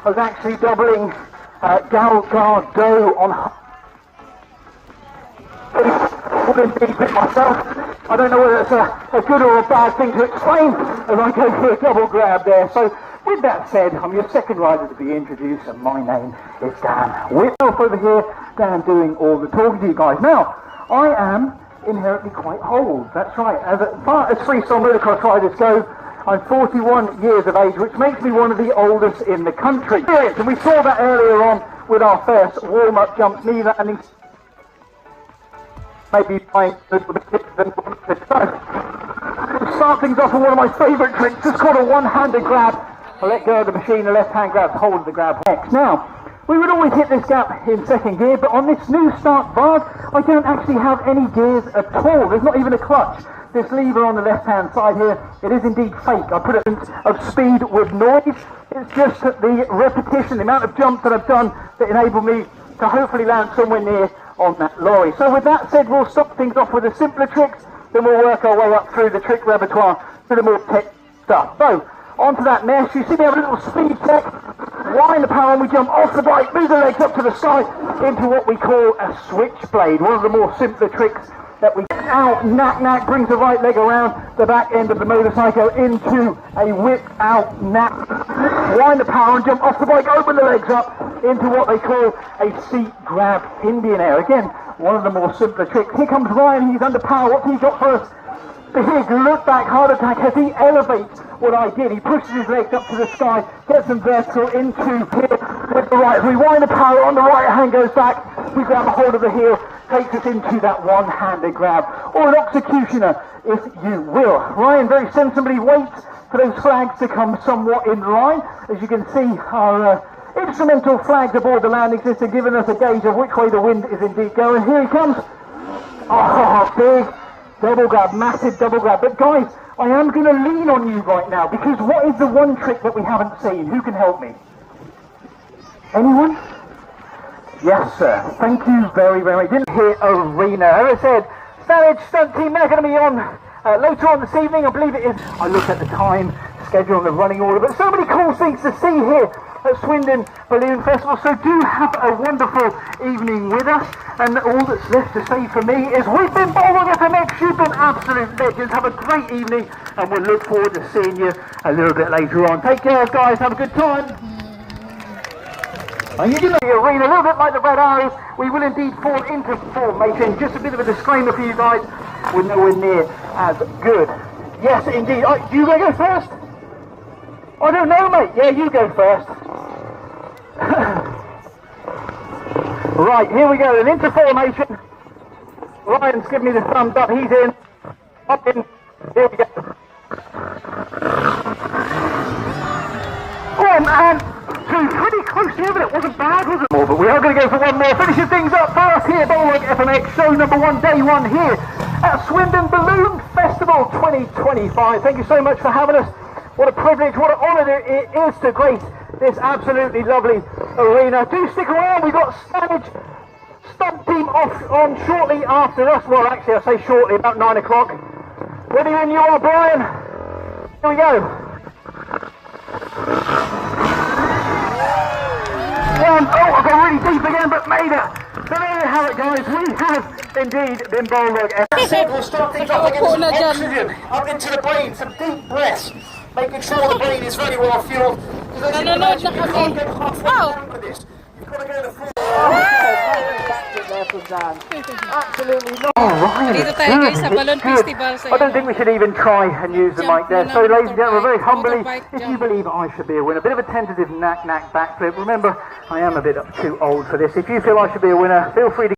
I was actually doubling Galgado on wouldn't be it myself. I don't know whether it's a good or a bad thing to explain as I go for a double grab there. So with that said, I'm your second rider to be introduced, and my name is Dan. We're over here, Dan, doing all the talking to you guys. Now, I am inherently quite old. That's right. As far as freestyle motocross riders go, I'm 41 years of age, which makes me one of the oldest in the country. And we saw that earlier on with our first warm-up jumps, me landing maybe playing a little bit than to start things off with one of my favourite tricks. It's called a one-handed grab. I let go of the machine, the left-hand grab, hold the grab next. Now, we would always hit this gap in second gear, but on this new start bar, I don't actually have any gears at all. There's not even a clutch. This lever on the left-hand side here, it is indeed fake. I put it of speed with noise. It's just that the repetition, the amount of jumps that I've done that enable me to hopefully land somewhere near on that lorry. So with that said, we'll stop things off with the simpler tricks, then we'll work our way up through the trick repertoire to the more tech stuff. So, onto that mesh, you see me have a little speed check, wind the power, and we jump off the bike, move the legs up to the sky into what we call a switchblade, one of the more simpler tricks that we out, knack, brings the right leg around the back end of the motorcycle into a whip out knack. Wind the power and jump off the bike, open the legs up into what they call a seat grab Indian air. Again, one of the more simpler tricks. Here comes Ryan, he's under power. What's he got for us? Big look back heart attack as he elevates what I did. He pushes his legs up to the sky, gets them vertical into here with the right. We wind the power on the right hand goes back. We grab a hold of the heel, takes us into that one-handed grab, or an executioner, if you will. Ryan very sensibly waits for those flags to come somewhat in line. As you can see, our instrumental flags aboard the landing system giving us a gauge of which way the wind is indeed going. Here he comes. Oh, big double grab, massive double grab. But guys, I am going to lean on you right now, because what is the one trick that we haven't seen? Who can help me? Anyone? Yes, sir. Thank you very, very much. Didn't hear Arena. As I said, Savage Stunt Team, they're going to be on later on this evening, I believe it is. I looked at the time, schedule and the running order, but so many cool things to see here at Swindon Balloon Festival. So do have a wonderful evening with us, and all that's left to say for me is we've been Bowling FMX, you've been absolute legends. Have a great evening, and we'll look forward to seeing you a little bit later on. Take care, guys. Have a good time. And you know the arena, a little bit like the Red Arrows, we will indeed fall into formation. Just a bit of a disclaimer for you guys, we're nowhere near as good. Yes, indeed. Do you want to go first? I don't know, mate. Yeah, you go first. Right, here we go, and into formation. Ryan's giving me the thumbs up, he's in. Up in. Here we go. One and two, pretty close here, but it wasn't bad, was it? More, but we are going to go for one more, finishing things up for us here, Motorbike FMX, show number one, day one here at Swindon Balloon Festival 2025. Thank you so much for having us. What a privilege, what an honour it is to grace this absolutely lovely arena. Do stick around, we've got Savage Stunt Team off on shortly after us. Well, actually, I say shortly, about 9 o'clock. Ready when you are, Brian? Here we go. One, oh, I got really deep again, but made it. So there you have it, guys. We have indeed been Motorbike FMX. We'll start things off again with some oxygen up into the brain, some deep breaths. Making sure the brain is very well fueled. You can't get halfway down with this. You've got to go to full. Absolutely not. Oh, Ryan, Dito tayo guys sa Balloon Festival. I don't think we should even try and use the mic there. So ladies and gentlemen, very humbly, if you believe I should be a winner, a bit of a tentative knack backflip. Remember, I am a bit too old for this. If you feel I should be a winner, feel free to